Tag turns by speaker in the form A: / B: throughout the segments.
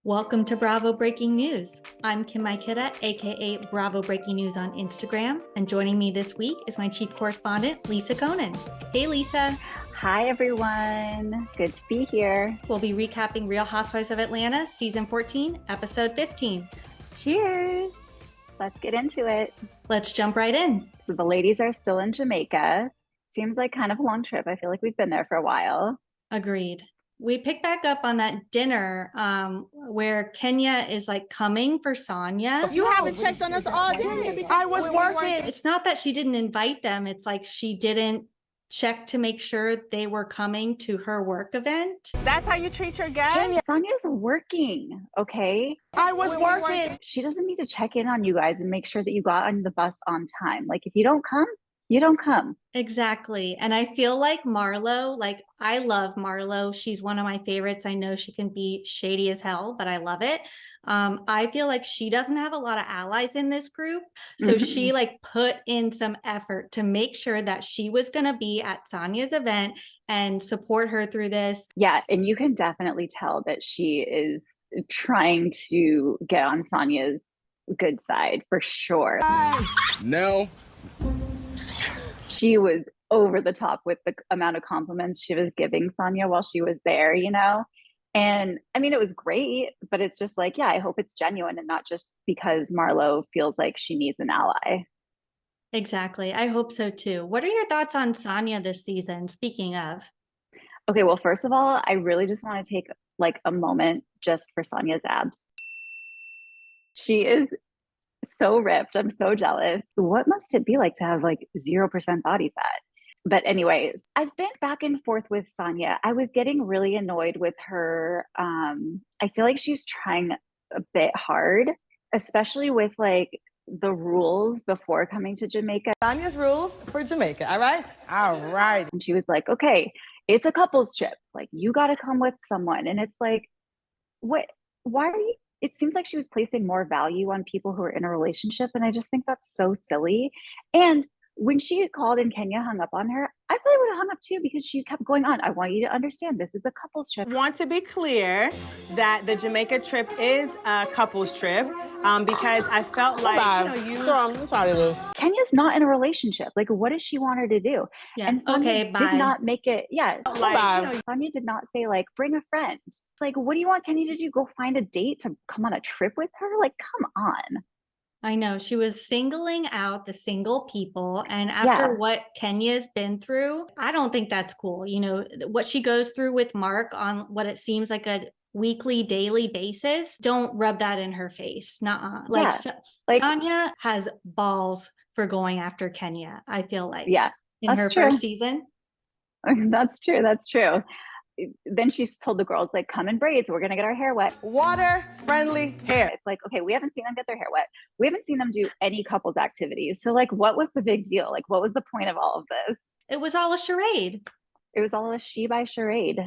A: Welcome to Bravo Breaking News. I'm Mykitta, aka Bravo Breaking News on Instagram, and joining me this week is my chief correspondent, Lisa Conan. Hey, Lisa.
B: Hi, everyone. Good to be here.
A: We'll be recapping Real Housewives of Atlanta, season 14, episode 15.
B: Cheers. Let's get into it.
A: Let's jump right in.
B: So the ladies are still in Jamaica. Seems like kind of a long trip. I feel like we've been there for a while.
A: Agreed. We pick back up on that dinner where Kenya is like coming for Sanya.
C: You haven't checked on us all day. I was working.
A: It's not that she didn't invite them. It's like she didn't check to make sure they were coming to her work event.
C: That's how you treat your guests?
B: Sanya's working, okay?
C: I was working.
B: She doesn't need to check in on you guys and make sure that you got on the bus on time. Like, if you don't come, you don't come.
A: Exactly. And I feel like Marlo, I love Marlo. She's one of my favorites. I know she can be shady as hell, but I love it. I feel like she doesn't have a lot of allies in this group. So she put in some effort to make sure that she was going to be at Sanya's event and support her through this.
B: Yeah. And you can definitely tell that she is trying to get on Sanya's good side for sure.
D: No.
B: She was over the top with the amount of compliments she was giving Sanya while she was there, you know? And I mean, it was great, but it's just like, yeah, I hope it's genuine and not just because Marlo feels like she needs an ally.
A: Exactly. I hope so too. What are your thoughts on Sanya this season? Speaking of.
B: Okay, well, first of all, I really just want to take a moment just for Sanya's abs. She is so ripped. I'm so jealous. What must it be like to have 0% body fat? But anyways, I've been back and forth with Sanya. I was getting really annoyed with her. I feel like she's trying a bit hard, especially with the rules before coming to Jamaica.
C: Sanya's rules for Jamaica, all right? All right.
B: And she was like, okay, it's a couples trip. You got to come with someone. And it's like, what? Why are you? It seems like she was placing more value on people who are in a relationship. And I just think that's so silly. And when she called and Kenya hung up on her, I probably would have hung up too, because she kept going on. I want you to understand this is a couples trip.
C: Want to be clear that the Jamaica trip is a couples trip because I felt like,
E: I'm sorry, Liz.
B: Kenya's not in a relationship. What does she want her to do?
A: Yeah.
B: And Sanya did not make it. Yes. Sanya did not say bring a friend. It's what do you want Kenya to do? Go find a date to come on a trip with her? Come on.
A: I know. She was singling out the single people. And after what Kenya's been through, I don't think that's cool. You know, what she goes through with Mark on what it seems like a weekly, daily basis, don't rub that in her face. Nuh-uh. Sanya has balls for going after Kenya, I feel like.
B: Yeah.
A: In her first season.
B: That's true. That's true. Then she's told the girls, come in braids. We're going to get our hair wet.
C: Water-friendly hair.
B: It's okay, we haven't seen them get their hair wet. We haven't seen them do any couples activities. So what was the big deal? What was the point of all of this?
A: It was all a charade.
B: It was all a she by charade.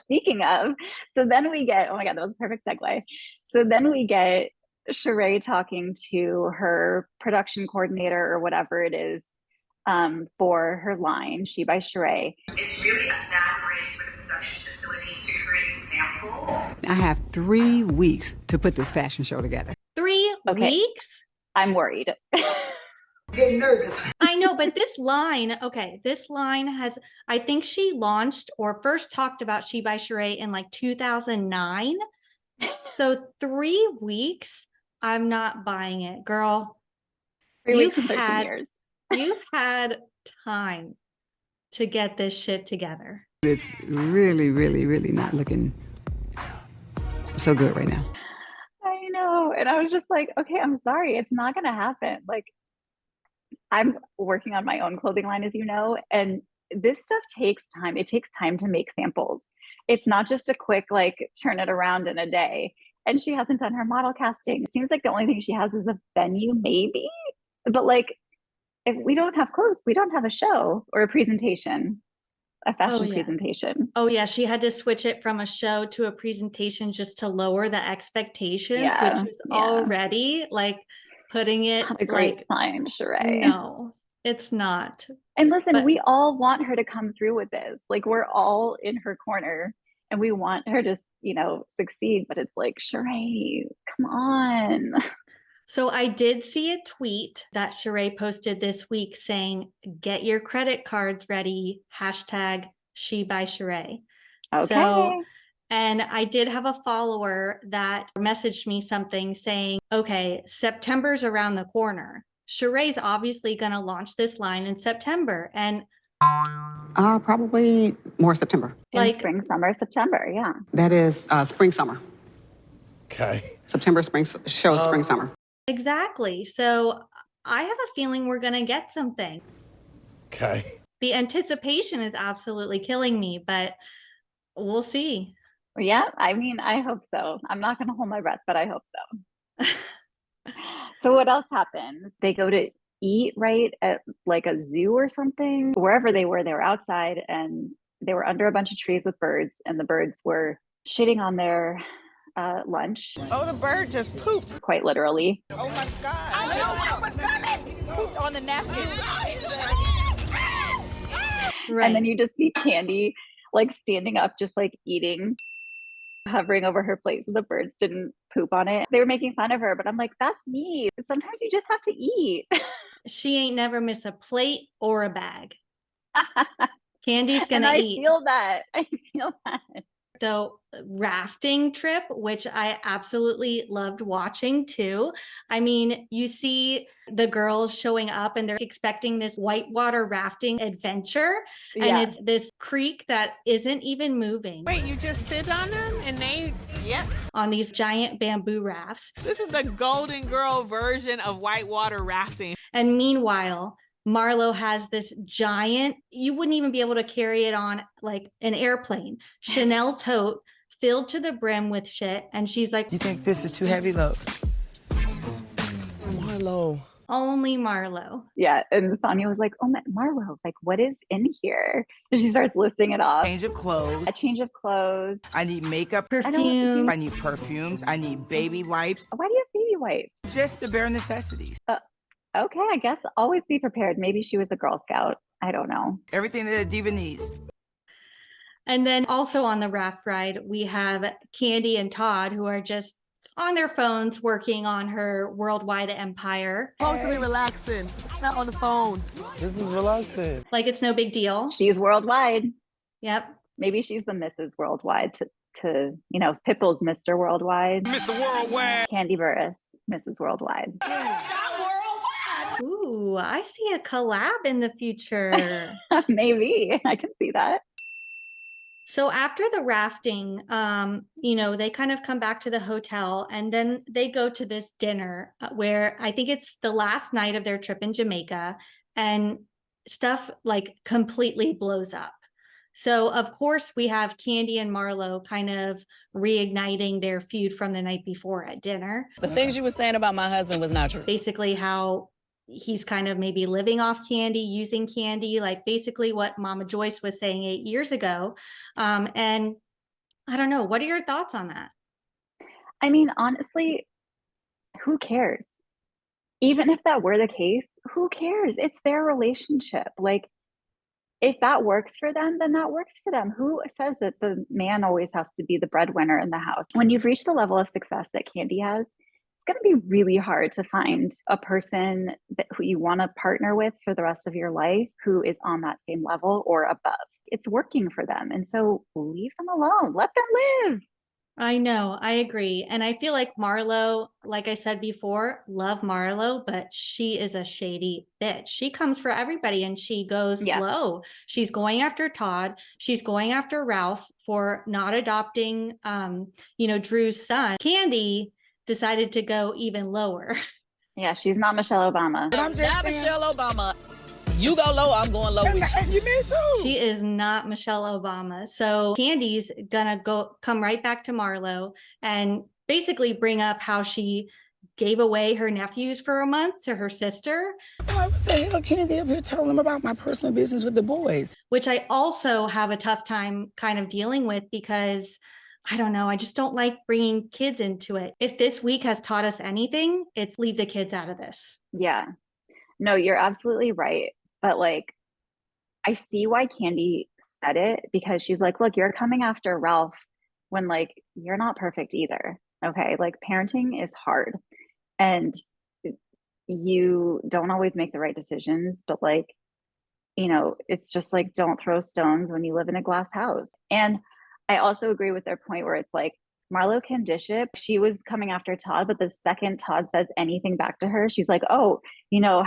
B: Speaking of, so then we get, oh my God, that was a perfect segue. So then we get Shereé talking to her production coordinator or whatever it is, for her line, She by Shereé.
F: It's really a bad race for the production facilities to create samples.
G: I have 3 weeks to put this fashion show together.
A: 3 weeks?
B: I'm worried.
F: Getting nervous.
A: I know, but this line has, I think she launched or first talked about She by Shereé in 2009. So 3 weeks, I'm not buying it, girl.
B: 3 weeks and 13 years.
A: You've had time to get this shit together.
G: It's really, really, really not looking so good right now.
B: I know. And I was just okay, I'm sorry. It's not going to happen. I'm working on my own clothing line, as you know, and this stuff takes time. It takes time to make samples. It's not just a quick, turn it around in a day. And she hasn't done her model casting. It seems like the only thing she has is a venue, maybe. But if we don't have clothes, we don't have a show or a presentation, a fashion presentation.
A: Oh yeah. She had to switch it from a show to a presentation just to lower the expectations, which is already putting it
B: not a great sign, Shereé.
A: No, it's not.
B: And listen, we all want her to come through with this. We're all in her corner and we want her to succeed, but it's like, Shereé, come on.
A: So I did see a tweet that Shereé posted this week saying, get your credit cards ready, hashtag she by Shereé.
B: Okay.
A: So, and I did have a follower that messaged me something saying, okay, September's around the corner. Shereé's obviously going to launch this line in September. And
G: probably more September.
B: In spring, summer, September. Yeah.
G: That is spring, summer.
D: Okay.
G: September, spring, spring, summer.
A: Exactly. So I have a feeling we're going to get something.
D: Okay.
A: The anticipation is absolutely killing me, but we'll see.
B: Yeah, I mean, I hope so. I'm not going to hold my breath, but I hope so. So what else happens? They go to eat, right, at like a zoo or something. Wherever they were outside and they were under a bunch of trees with birds, and the birds were shitting on their lunch.
E: Oh, the bird just pooped.
B: Quite literally.
E: Oh my God. I know what was coming. Pooped on the napkin.
A: Right.
B: And then you just see Kandi like standing up, just like eating, hovering over her plate so the birds didn't poop on it. They were making fun of her, but I'm like, that's me. Sometimes you just have to eat.
A: She ain't never miss a plate or a bag. Kandi's gonna
B: I
A: eat.
B: I feel that.
A: The rafting trip, which I absolutely loved watching too. I mean, you see the girls showing up and they're expecting this whitewater rafting adventure. And it's this creek that isn't even moving.
E: Wait, you just sit on them and they, yep.
A: On these giant bamboo rafts.
E: This is the Golden Girl version of whitewater rafting.
A: And meanwhile, Marlo has this giant, you wouldn't even be able to carry it on like an airplane, Chanel tote filled to the brim with shit. And she's like,
H: you think this is too heavy, look? Marlo.
A: Only Marlo.
B: Yeah. And Sanya was like, oh, Marlo, like, what is in here? And she starts listing it off.
H: Change of clothes.
B: A change of clothes.
H: I need makeup.
A: Perfume.
H: I need perfumes. I need baby wipes.
B: Why do you have baby wipes?
H: Just the bare necessities.
B: Okay, I guess always be prepared. Maybe she was a Girl Scout. I don't know.
H: Everything that a diva needs.
A: And then also on the raft ride, we have Kandi and Todd, who are just on their phones working on her worldwide empire.
E: Totally relaxing, not on the phone.
D: This is relaxing.
A: Like it's no big deal.
B: She's worldwide.
A: Yep.
B: Maybe she's the Mrs. Worldwide to Pipple's Mr. Worldwide.
D: Mr. Worldwide.
B: Kandi Burruss, Mrs. Worldwide.
A: Ooh, I see a collab in the future.
B: Maybe. I can see that.
A: So after the rafting, they kind of come back to the hotel and then they go to this dinner where I think it's the last night of their trip in Jamaica and stuff like completely blows up. So of course we have Kandi and Marlo kind of reigniting their feud from the night before at dinner.
I: The things you were saying about my husband was not true.
A: Basically how he's kind of maybe living off Kandi, using Kandi, like basically what Mama Joyce was saying 8 years ago. And I don't know, what are your thoughts on that?
B: I mean, honestly, who cares? Even if that were the case, who cares? It's their relationship. Like, if that works for them, then that works for them. Who says that the man always has to be the breadwinner in the house? When you've reached the level of success that Kandi has, it's going to be really hard to find a person who you want to partner with for the rest of your life who is on that same level or above. It's working for them. And so leave them alone. Let them live.
A: I know, I agree. And I feel like Marlo, like I said before, love Marlo, but she is a shady bitch. She comes for everybody and she goes low. She's going after Todd. She's going after Ralph for not adopting, Drew's son. Kandi decided to go even lower.
B: Yeah, she's not Michelle Obama.
I: But I'm just Michelle Obama. You go low, I'm going low with you.
H: You me too.
A: She is not Michelle Obama. So Kandi's gonna come right back to Marlo and basically bring up how she gave away her nephews for a month to her sister.
H: I'm like, what the hell, Kandi up here telling them about my personal business with the boys?
A: Which I also have a tough time kind of dealing with because I don't know. I just don't like bringing kids into it. If this week has taught us anything, it's leave the kids out of this.
B: Yeah. No, you're absolutely right. But like, I see why Kandi said it because she's like, look, you're coming after Ralph when like you're not perfect either. Okay. Like parenting is hard and you don't always make the right decisions, but like, you know, it's just like, don't throw stones when you live in a glass house. And I also agree with their point where it's like, Marlo can dish it. She was coming after Todd, but the second Todd says anything back to her, she's like, oh, you know,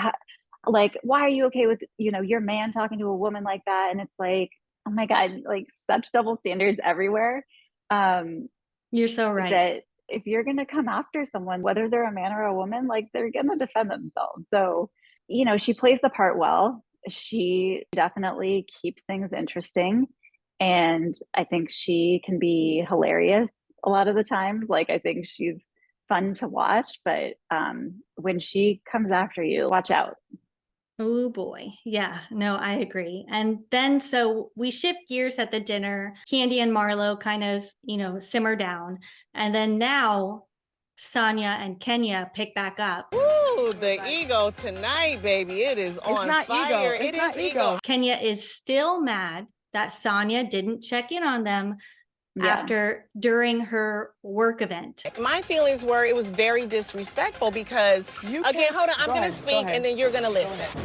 B: like, why are you okay with, you know, your man talking to a woman like that? And it's like, oh my God, like such double standards everywhere.
A: You're so right.
B: That if you're going to come after someone, whether they're a man or a woman, like they're going to defend themselves. So, you know, she plays the part well. She definitely keeps things interesting. And I think she can be hilarious a lot of the times. Like, I think she's fun to watch, but when she comes after you, watch out.
A: Oh boy. Yeah, no, I agree. And then so we shift gears at the dinner. Kandi and Marlo kind of, you know, simmer down. And then now Sanya and Kenya pick back up.
E: Ooh, the ego tonight, baby. It is on fire.
C: It's not ego.
A: Kenya is still mad that Sanya didn't check in on them during her work event.
E: My feelings were it was very disrespectful because, again, hold on, I'm going to speak and then you're going to listen.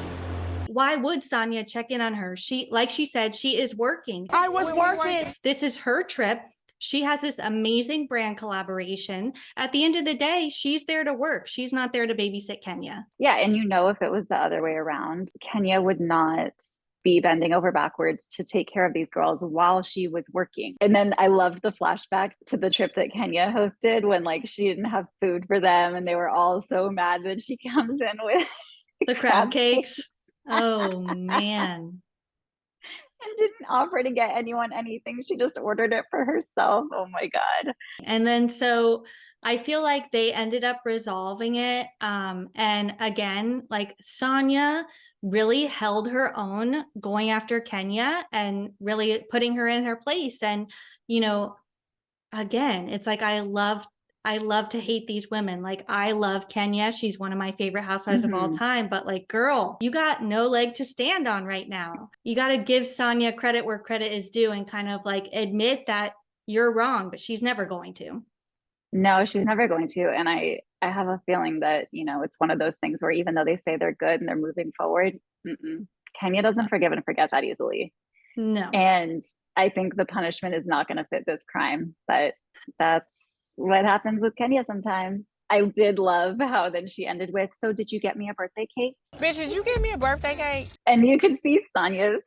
A: Why would Sanya check in on her? Like she said, she is working.
C: I was working.
A: This is her trip. She has this amazing brand collaboration. At the end of the day, she's there to work. She's not there to babysit Kenya.
B: Yeah. And you know, if it was the other way around, Kenya would not be bending over backwards to take care of these girls while she was working. And then I loved the flashback to the trip that Kenya hosted when like she didn't have food for them and they were all so mad that she comes in with
A: the crab cakes. Oh man.
B: And didn't offer to get anyone anything. She just ordered it for herself. Oh my God.
A: And then so I feel like they ended up resolving it. And again, like Sanya really held her own going after Kenya and really putting her in her place. And, you know, again, it's like I love to hate these women. Like I love Kenya. She's one of my favorite housewives of all time, but like, girl, you got no leg to stand on right now. You got to give Sanya credit where credit is due and kind of like admit that you're wrong, but she's never going to.
B: No, she's never going to. And I have a feeling that, you know, it's one of those things where even though they say they're good and they're moving forward, Kenya doesn't forgive and forget that easily.
A: No.
B: And I think the punishment is not going to fit this crime, but that's what happens with Kenya sometimes. I did love how then she ended with, so did you get me a birthday cake?
E: Bitch, did you get me a birthday cake?
B: And you could see Sanya's.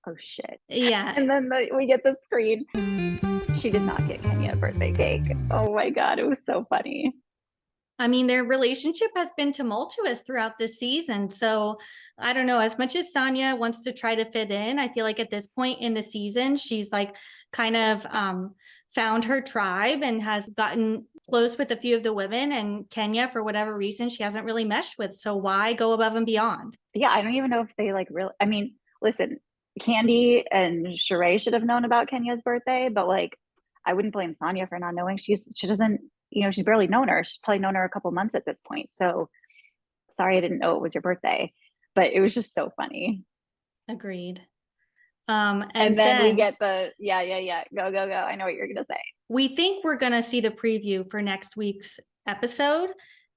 B: Oh shit.
A: Yeah.
B: And then we get the screen. She did not get Kenya a birthday cake. Oh my God, it was so funny.
A: I mean, their relationship has been tumultuous throughout this season. So I don't know, as much as Sanya wants to try to fit in, I feel like at this point in the season, she's like kind of found her tribe and has gotten close with a few of the women, and Kenya, for whatever reason, she hasn't really meshed with. So why go above and beyond?
B: Yeah, I don't even know if they like really, I mean, listen, Kandi and Shereé should have known about Kenya's birthday, but like, I wouldn't blame Sanya for not knowing. She doesn't, you know, she's barely known her. She's probably known her a couple months at this point. So sorry, I didn't know it was your birthday, but it was just so funny.
A: Agreed.
B: And then we get the, go. I know what you're going to say.
A: We think we're going to see the preview for next week's episode,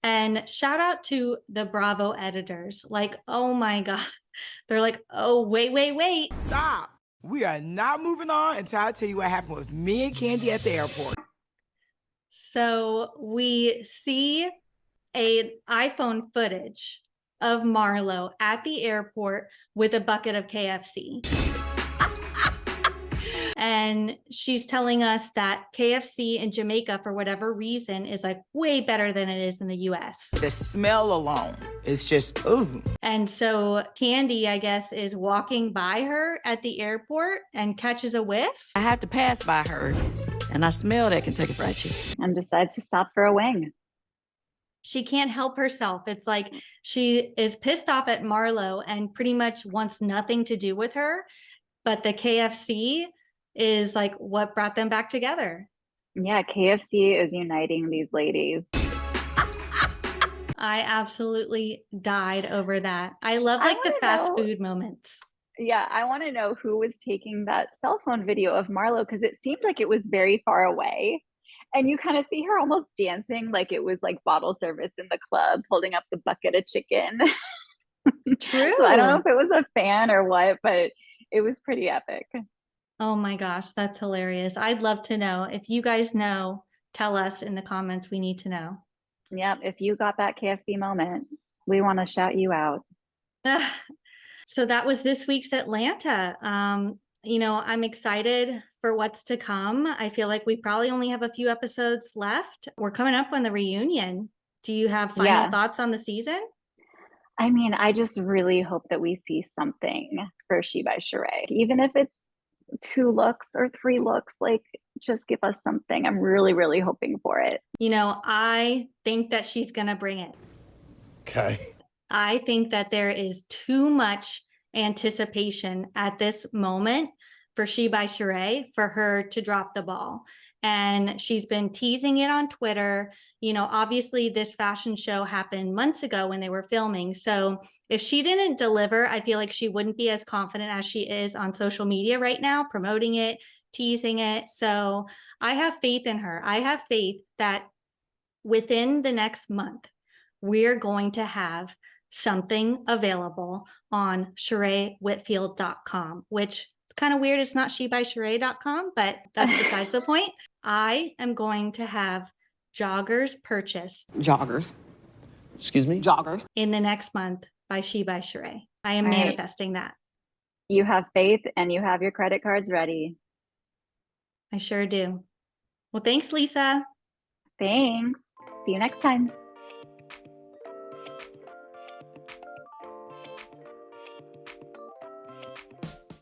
A: and shout out to the Bravo editors. Like, oh my God. They're like, oh, wait.
H: Stop. We are not moving on until I tell you what happened with me and Kandi at the airport.
A: So we see an iPhone footage of Marlo at the airport with a bucket of KFC. And she's telling us that KFC in Jamaica, for whatever reason, is like way better than it is in the US.
H: The smell alone is just, ooh.
A: And so Kandi, I guess, is walking by her at the airport and catches a whiff.
I: I have to pass by her, and I smell that Kentucky Fried Chicken.
B: And decides to stop for a wing.
A: She can't help herself. It's like she is pissed off at Marlo and pretty much wants nothing to do with her. But the KFC is like what brought them back together.
B: Yeah, KFC is uniting these ladies.
A: I absolutely died over that. I love like the fast food moments.
B: Yeah, I want to know who was taking that cell phone video of Marlo because it seemed like it was very far away. And you kind of see her almost dancing like it was like bottle service in the club, holding up the bucket of chicken.
A: True.
B: So I don't know if it was a fan or what, but it was pretty epic.
A: Oh my gosh, that's hilarious. I'd love to know. If you guys know, tell us in the comments. We need to know.
B: Yep, if you got that KFC moment, we want to shout you out.
A: So that was this week's Atlanta. I'm excited for what's to come. I feel like we probably only have a few episodes left. We're coming up on the reunion. Do you have final thoughts on the season?
B: I mean, I just really hope that we see something for She by Shereé, even if it's 2 looks or 3 looks, like just give us something. I'm really, really hoping for it.
A: I think that she's going to bring it.
D: Okay.
A: I think that there is too much anticipation at this moment for She by Shereé for her to drop the ball. And she's been teasing it on Twitter. Obviously this fashion show happened months ago when they were filming. So if she didn't deliver, I feel like she wouldn't be as confident as she is on social media right now, promoting it, teasing it. So I have faith in her. I have faith that within the next month, we're going to have something available on ShereéWhitfield.com, which is kind of weird. It's not SheByShereé.com, but that's besides the point. I am going to have joggers purchased.
I: Joggers.
D: Excuse me?
I: Joggers.
A: In the next month by She by Shereé. I am manifesting that.
B: You have faith and you have your credit cards ready.
A: I sure do. Well, thanks, Lisa.
B: Thanks. See you next time.